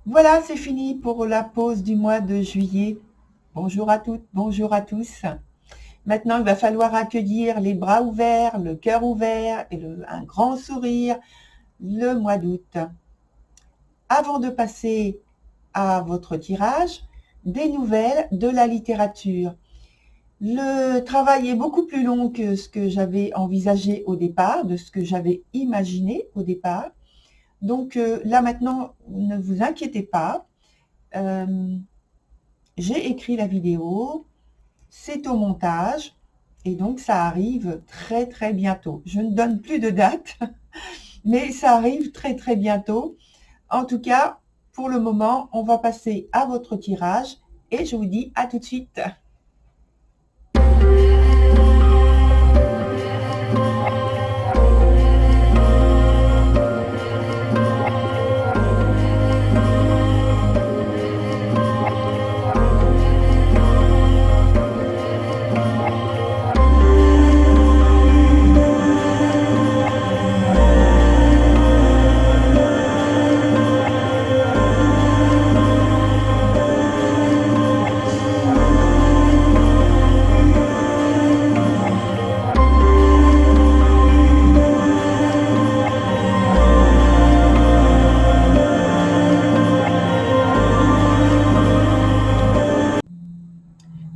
Voilà, c'est fini pour la pause du mois de juillet. Bonjour à toutes, bonjour à tous. Maintenant, il va falloir accueillir les bras ouverts, le cœur ouvert et un grand sourire le mois d'août. Avant de passer à votre tirage, des nouvelles de la littérature. Le travail est beaucoup plus long que ce que j'avais envisagé au départ, de ce que j'avais imaginé au départ. Donc là maintenant, ne vous inquiétez pas. Euh, j'ai écrit la vidéo, c'est au montage et donc ça arrive très très bientôt. Je ne donne plus de date, mais ça arrive très très bientôt. En tout cas, pour le moment, on va passer à votre tirage et je vous dis à tout de suite.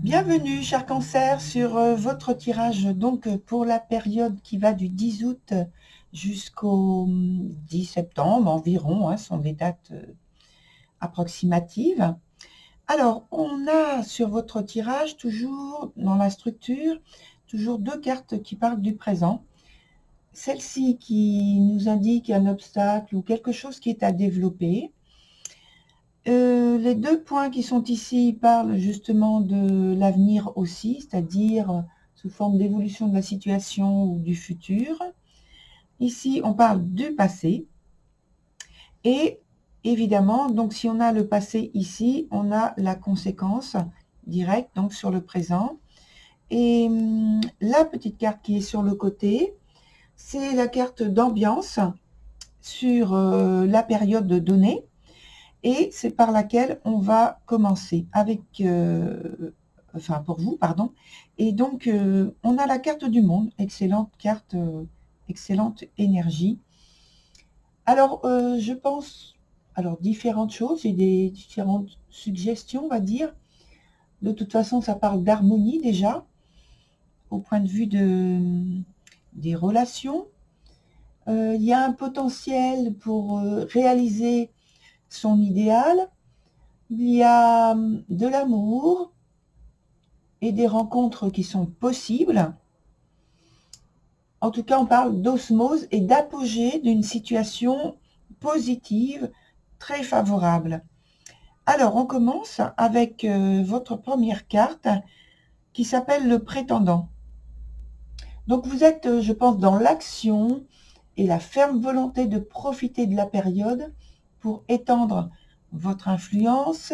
Bienvenue, cher Cancer, sur votre tirage donc pour la période qui va du 10 août jusqu'au 10 septembre environ, hein, sont des dates approximatives. Alors, on a sur votre tirage, toujours dans la structure, toujours deux cartes qui parlent du présent. Celle-ci qui nous indique un obstacle ou quelque chose qui est à développer. Les deux points qui sont ici parlent justement de l'avenir aussi, c'est-à-dire sous forme d'évolution de la situation ou du futur. Ici, on parle du passé. Et évidemment, donc si on a le passé ici, on a la conséquence directe donc sur le présent. Et la petite carte qui est sur le côté, c'est la carte d'ambiance sur la période donnée. Et c'est par laquelle on va commencer avec, enfin pour vous, pardon. Et donc, on a la carte du monde, excellente carte, excellente énergie. Alors, je pense, alors différentes choses, j'ai des différentes suggestions, on va dire. De toute façon, ça parle d'harmonie déjà, au point de vue des relations. Il y a un potentiel pour réaliser son idéal. Il y a de l'amour et des rencontres qui sont possibles. En tout cas, on parle d'osmose et d'apogée d'une situation positive, très favorable. Alors, on commence avec votre première carte qui s'appelle le prétendant. Donc, vous êtes, je pense, dans l'action et la ferme volonté de profiter de la période pour étendre votre influence,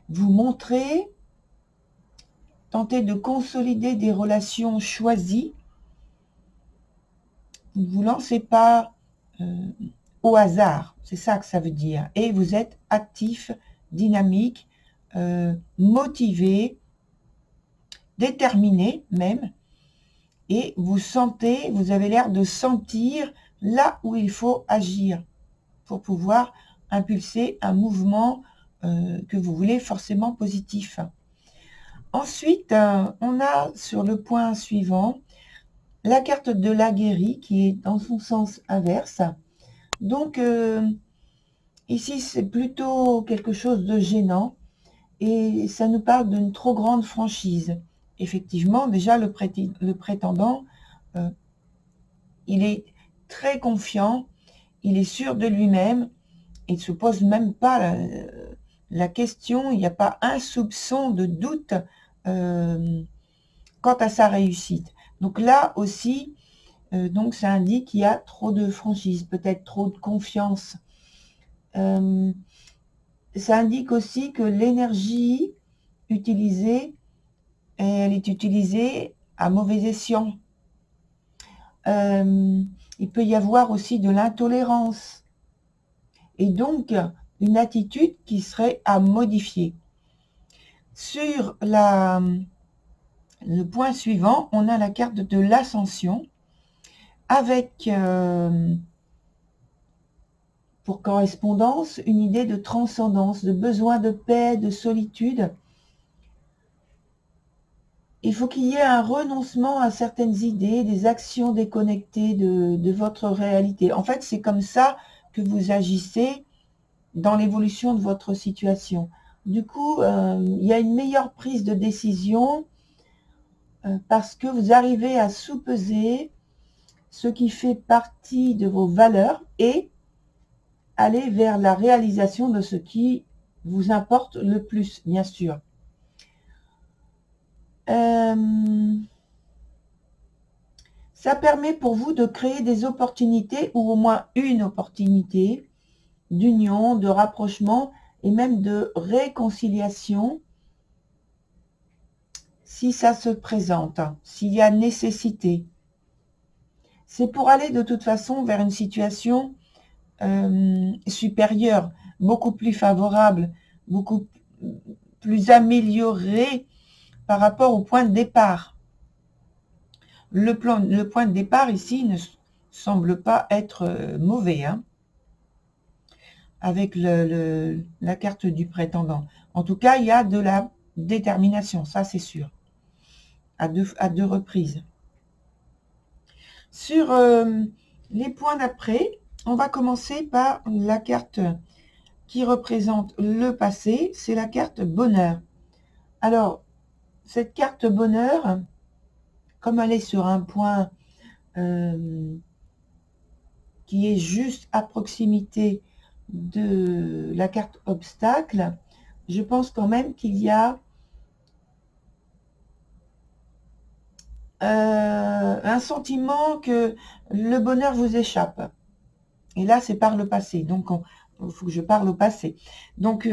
vous montrer, tenter de consolider des relations choisies. Vous ne vous lancez pas au hasard, c'est ça que ça veut dire. Et vous êtes actif, dynamique, motivé, déterminé même. Et vous sentez, vous avez l'air de sentir là où il faut agir pour pouvoir impulser un mouvement que vous voulez forcément positif. Ensuite, on a sur le point suivant la carte de l'aguerri qui est dans son sens inverse. Donc, ici, c'est plutôt quelque chose de gênant et ça nous parle d'une trop grande franchise. Effectivement, déjà, le prétendant, il est très confiant, il est sûr de lui-même, il ne se pose même pas la question, il n'y a pas un soupçon de doute quant à sa réussite. Donc là aussi, donc ça indique qu'il y a trop de franchise, peut-être trop de confiance. Ça indique aussi que l'énergie utilisée, elle est utilisée à mauvais escient. Il peut y avoir aussi de l'intolérance. Et donc, une attitude qui serait à modifier. Sur le point suivant, on a la carte de l'ascension avec, pour correspondance, une idée de transcendance, de besoin de paix, de solitude. Il faut qu'il y ait un renoncement à certaines idées, des actions déconnectées de votre réalité. En fait, c'est comme ça que vous agissez dans l'évolution de votre situation. Du coup, il y a une meilleure prise de décision parce que vous arrivez à sous-peser ce qui fait partie de vos valeurs et aller vers la réalisation de ce qui vous importe le plus, bien sûr. Ça permet pour vous de créer des opportunités, ou au moins une opportunité, d'union, de rapprochement et même de réconciliation, si ça se présente, s'il y a nécessité. C'est pour aller de toute façon vers une situation supérieure, beaucoup plus favorable, beaucoup plus améliorée par rapport au point de départ. Le point de départ ici ne semble pas être mauvais, hein, avec la carte du prétendant. En tout cas, il y a de la détermination, ça c'est sûr, à deux reprises. Sur les points d'après, on va commencer par la carte qui représente le passé, c'est la carte bonheur. Alors, cette carte bonheur, comme elle est sur un point qui est juste à proximité de la carte obstacle, je pense quand même qu'il y a un sentiment que le bonheur vous échappe. Et là, c'est par le passé. Donc, il faut que je parle au passé. Donc,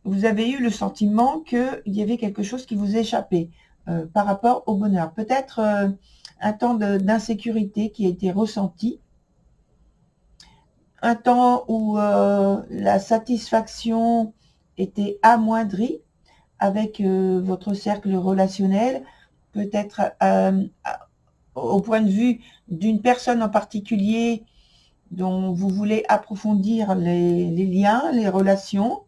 vous avez eu le sentiment qu'il y avait quelque chose qui vous échappait par rapport au bonheur. Peut-être un temps d'insécurité qui a été ressenti. Un temps où la satisfaction était amoindrie avec votre cercle relationnel. Peut-être au point de vue d'une personne en particulier dont vous voulez approfondir les liens, les relations.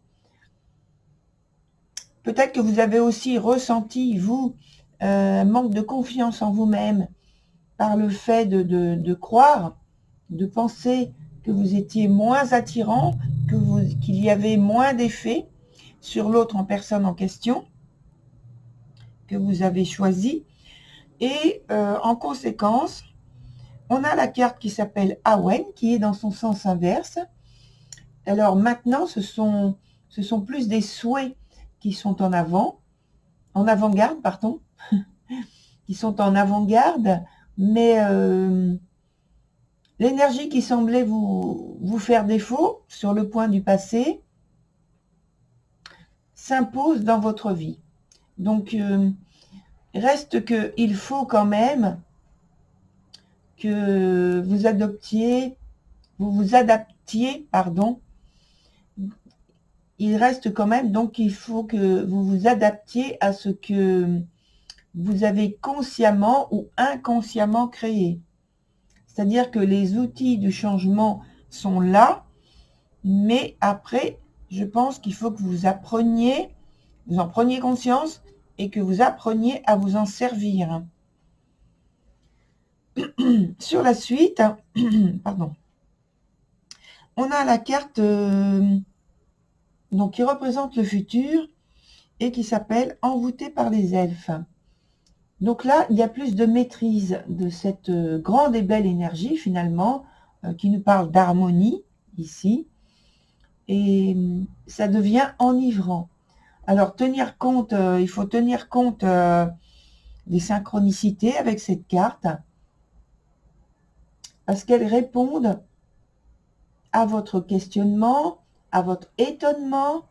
Peut-être que vous avez aussi ressenti, vous, manque de confiance en vous-même par le fait de croire, de penser que vous étiez moins attirant, qu'il y avait moins d'effet sur l'autre en personne en question que vous avez choisi. Et en conséquence, on a la carte qui s'appelle Awen, qui est dans son sens inverse. Alors maintenant, ce sont plus des souhaits qui sont en avant-garde, pardon, qui sont en avant-garde, mais l'énergie qui semblait vous faire défaut sur le point du passé s'impose dans votre vie. Donc, reste qu'il faut quand même que vous vous adaptiez, pardon. Il reste quand même, donc il faut que vous vous adaptiez à ce que vous avez consciemment ou inconsciemment créé. C'est-à-dire que les outils du changement sont là, mais après, je pense qu'il faut que vous en preniez conscience et que vous appreniez à vous en servir. Sur la suite, pardon, on a la carte donc, qui représente le futur et qui s'appelle Envoûté par les elfes. Donc là, il y a plus de maîtrise de cette grande et belle énergie finalement, qui nous parle d'harmonie ici, et ça devient enivrant. Alors tenir compte, il faut tenir compte des synchronicités avec cette carte, parce qu'elles répondent à votre questionnement, à votre étonnement,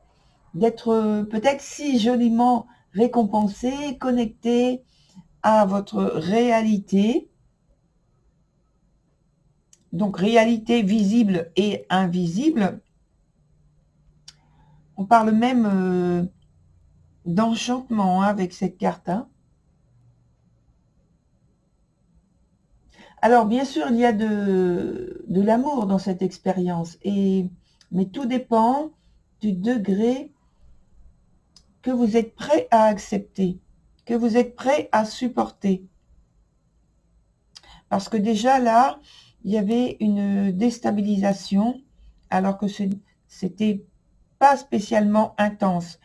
d'être peut-être si joliment récompensé, connecté à votre réalité. Donc réalité visible et invisible. On parle même d'enchantement hein, avec cette carte. Hein. Alors, bien sûr, il y a de l'amour dans cette expérience, mais tout dépend du degré que vous êtes prêt à accepter, que vous êtes prêt à supporter. Parce que déjà là, il y avait une déstabilisation, alors que c'était pas spécialement intense.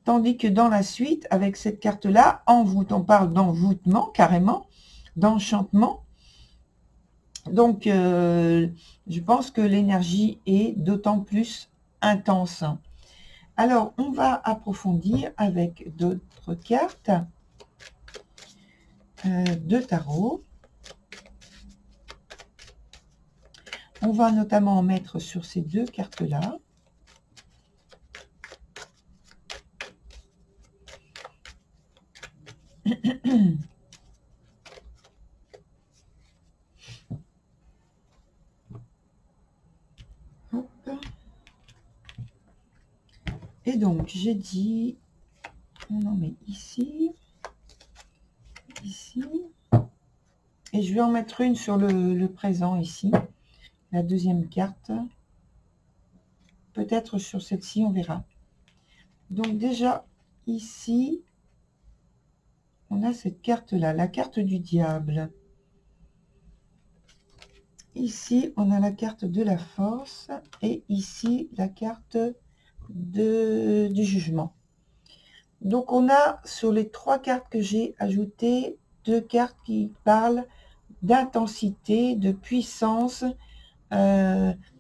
Tandis que dans la suite, avec cette carte-là, on parle d'envoûtement carrément, d'enchantement. Donc, je pense que l'énergie est d'autant plus intense. Alors, on va approfondir avec d'autres cartes de tarot. On va notamment en mettre sur ces deux cartes-là. Hop. Et donc, j'ai dit, on en met ici, ici, et je vais en mettre une sur le présent ici, la deuxième carte. Peut-être sur celle-ci, on verra. Donc déjà, ici, on a cette carte-là, la carte du diable. Ici, on a la carte de la force et ici, la carte du jugement. Donc, on a sur les trois cartes que j'ai ajoutées, deux cartes qui parlent d'intensité, de puissance,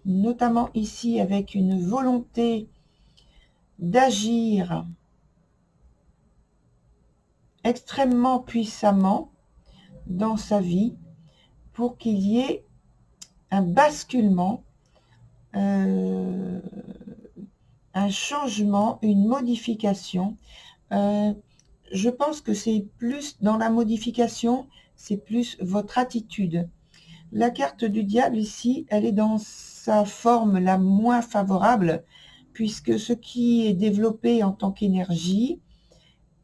notamment ici avec une volonté d'agir extrêmement puissamment dans sa vie pour qu'il y ait un basculement, un changement, une modification. Je pense que c'est plus dans la modification, c'est plus votre attitude. La carte du diable ici, elle est dans sa forme la moins favorable, puisque ce qui est développé en tant qu'énergie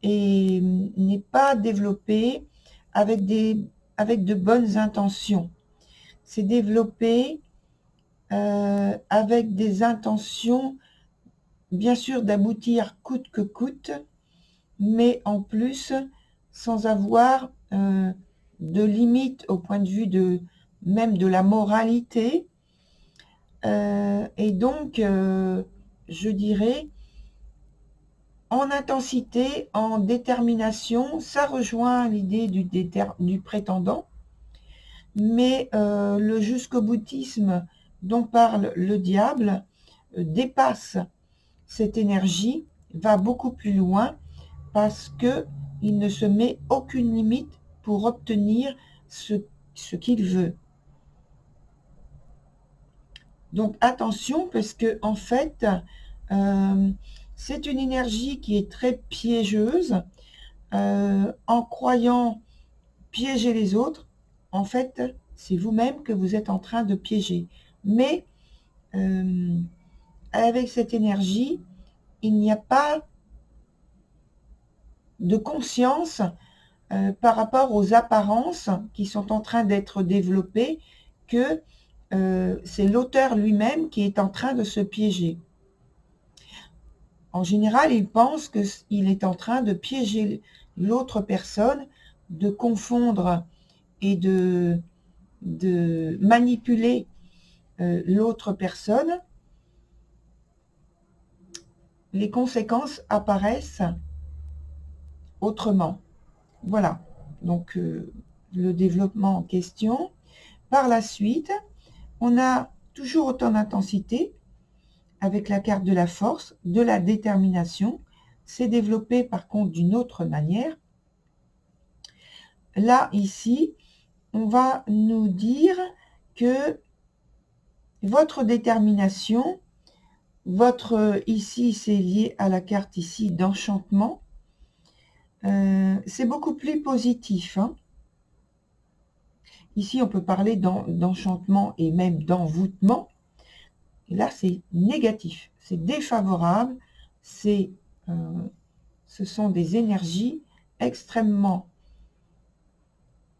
n'est pas développé avec de bonnes intentions. C'est développé avec des intentions, bien sûr, d'aboutir coûte que coûte, mais en plus, sans avoir de limite au point de vue même de la moralité. Et donc, je dirais, en intensité, en détermination, ça rejoint l'idée du prétendant, mais le jusqu'au boutisme dont parle le diable dépasse cette énergie, va beaucoup plus loin, parce qu'il ne se met aucune limite pour obtenir ce qu'il veut. Donc attention, parce que en fait, c'est une énergie qui est très piégeuse. En croyant piéger les autres, en fait, c'est vous-même que vous êtes en train de piéger. Mais avec cette énergie, il n'y a pas de conscience par rapport aux apparences qui sont en train d'être développées, que c'est l'auteur lui-même qui est en train de se piéger. En général, il pense qu'il est en train de piéger l'autre personne, de confondre et de manipuler l'autre personne. Les conséquences apparaissent autrement. Voilà, donc le développement en question. Par la suite, on a toujours autant d'intensité avec la carte de la force, de la détermination. C'est développé par contre d'une autre manière. Là, ici, on va nous dire que votre détermination, ici, c'est lié à la carte ici d'enchantement, c'est beaucoup plus positif. Hein. Ici, on peut parler d'enchantement et même d'envoûtement. Et là, c'est négatif, c'est défavorable, ce sont des énergies extrêmement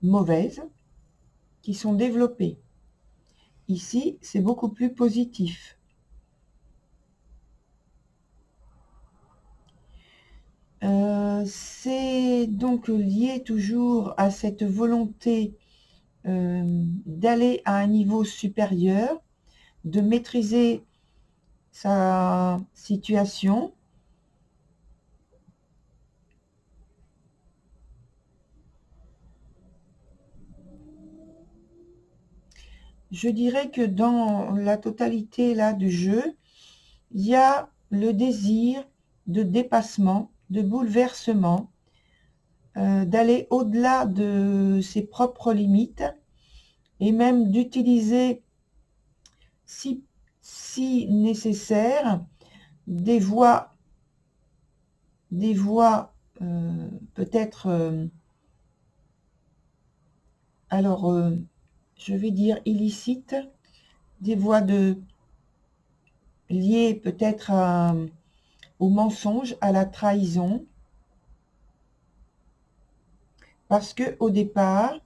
mauvaises qui sont développées. Ici, c'est beaucoup plus positif. C'est donc lié toujours à cette volonté d'aller à un niveau supérieur, de maîtriser sa situation. Je dirais que dans la totalité là du jeu, il y a le désir de dépassement, de bouleversement, d'aller au-delà de ses propres limites et même d'utiliser, si nécessaire, des voies peut-être, je vais dire illicites, des voies liées peut-être au mensonge, à la trahison, parce que au départ,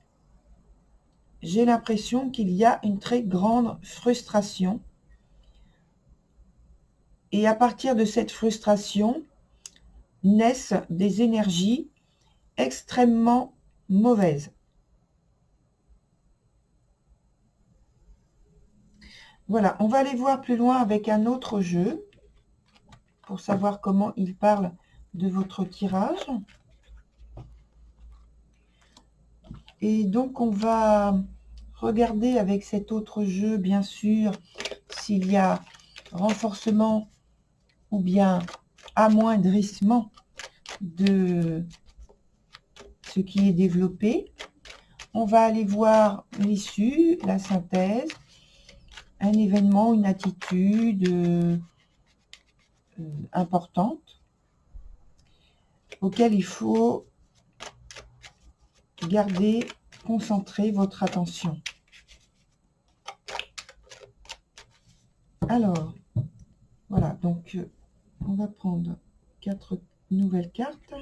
j'ai l'impression qu'il y a une très grande frustration. Et à partir de cette frustration, naissent des énergies extrêmement mauvaises. Voilà, on va aller voir plus loin avec un autre jeu pour savoir comment il parle de votre tirage. Et donc, on va regarder avec cet autre jeu, bien sûr, s'il y a renforcement ou bien amoindrissement de ce qui est développé. On va aller voir l'issue, la synthèse, un événement, une attitude importante auquel il faut garder, concentrer votre attention. Alors, voilà, donc on va prendre 4 nouvelles cartes.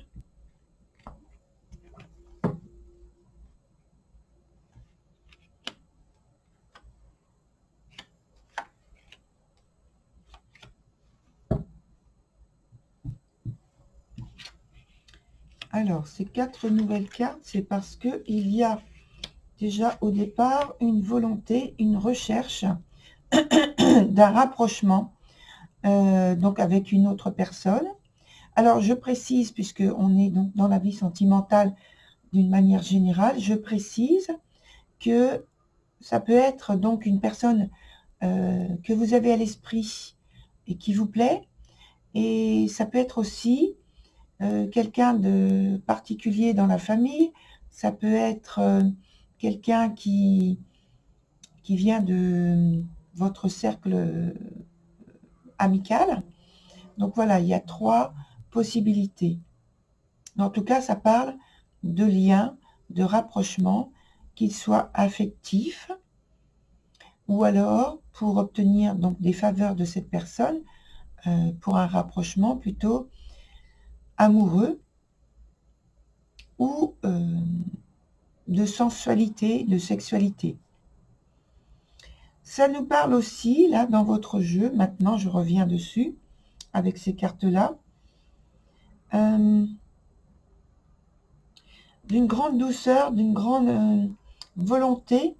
Alors, ces 4 nouvelles cartes, c'est parce qu'il y a déjà au départ une volonté, une recherche d'un rapprochement donc avec une autre personne. Alors, je précise, puisqu'on est donc dans la vie sentimentale d'une manière générale, je précise que ça peut être donc une personne que vous avez à l'esprit et qui vous plaît, et ça peut être aussi quelqu'un de particulier dans la famille, ça peut être quelqu'un qui vient de votre cercle amical. Donc voilà, il y a 3 possibilités. En tout cas, ça parle de liens, de rapprochement, qu'ils soient affectifs, ou alors pour obtenir donc des faveurs de cette personne, pour un rapprochement plutôt amoureux, ou de sensualité, de sexualité. Ça nous parle aussi, là, dans votre jeu, maintenant je reviens dessus, avec ces cartes-là, d'une grande douceur, d'une grande volonté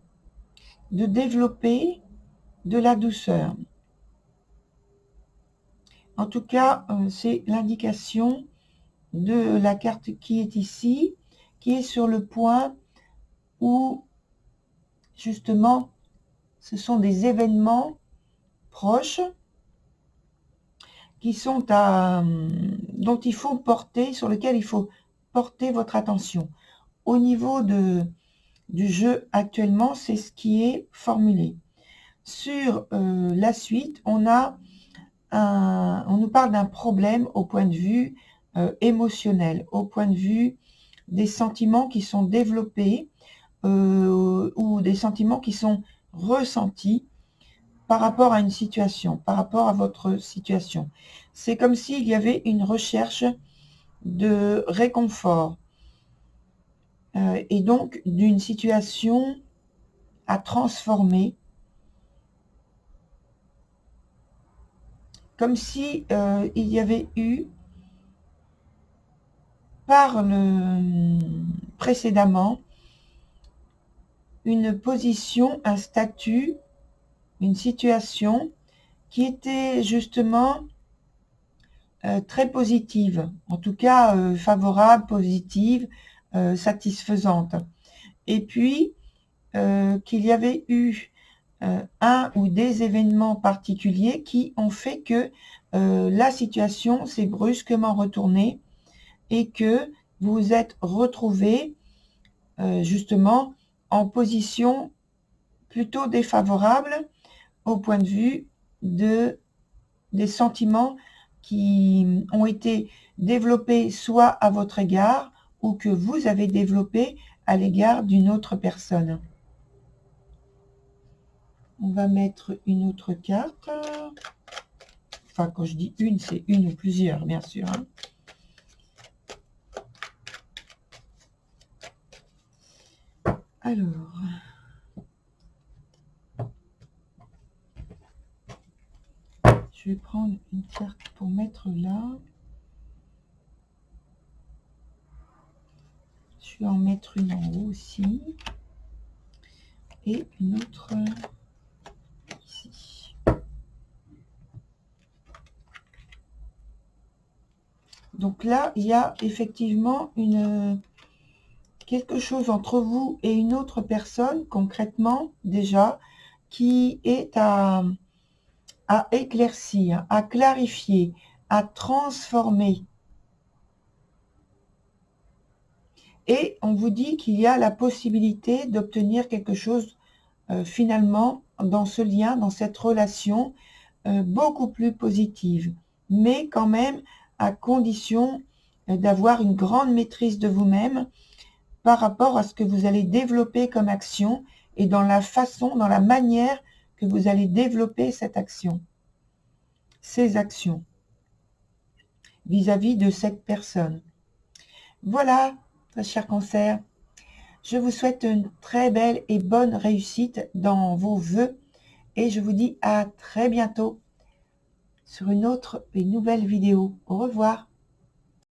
de développer de la douceur. En tout cas, c'est l'indication de la carte qui est ici, qui est sur le point où, justement, ce sont des événements proches qui sont dont il faut porter, sur lesquels il faut porter votre attention. Au niveau du jeu actuellement, c'est ce qui est formulé. Sur la suite, on nous parle d'un problème au point de vue émotionnel, au point de vue des sentiments qui sont développés ou des sentiments qui sont ressentis par rapport à une situation, par rapport à votre situation. c'est comme s'il y avait une recherche de réconfort et donc d'une situation à transformer, comme si il y avait eu précédemment une position, un statut, une situation qui était justement très positive, en tout cas favorable, positive, satisfaisante. Et puis, qu'il y avait eu un ou des événements particuliers qui ont fait que la situation s'est brusquement retournée et que vous vous êtes retrouvé justement en position plutôt défavorable au point de vue des sentiments qui ont été développés soit à votre égard ou que vous avez développé à l'égard d'une autre personne. On va mettre une autre carte. Enfin, quand je dis une, c'est une ou plusieurs, bien sûr. Hein. Alors, je vais prendre une carte pour mettre là. Je vais en mettre une en haut aussi. Et une autre ici. Donc là, il y a effectivement quelque chose entre vous et une autre personne, concrètement, déjà, qui est à éclaircir, à clarifier, à transformer. Et on vous dit qu'il y a la possibilité d'obtenir quelque chose finalement dans ce lien, dans cette relation, beaucoup plus positive. Mais quand même à condition d'avoir une grande maîtrise de vous-même par rapport à ce que vous allez développer comme action et dans la façon, dans la manière que vous allez développer cette action, ces actions vis-à-vis de cette personne. Voilà, cher Cancer. Je vous souhaite une très belle et bonne réussite dans vos vœux et je vous dis à très bientôt sur une autre et nouvelle vidéo. Au revoir.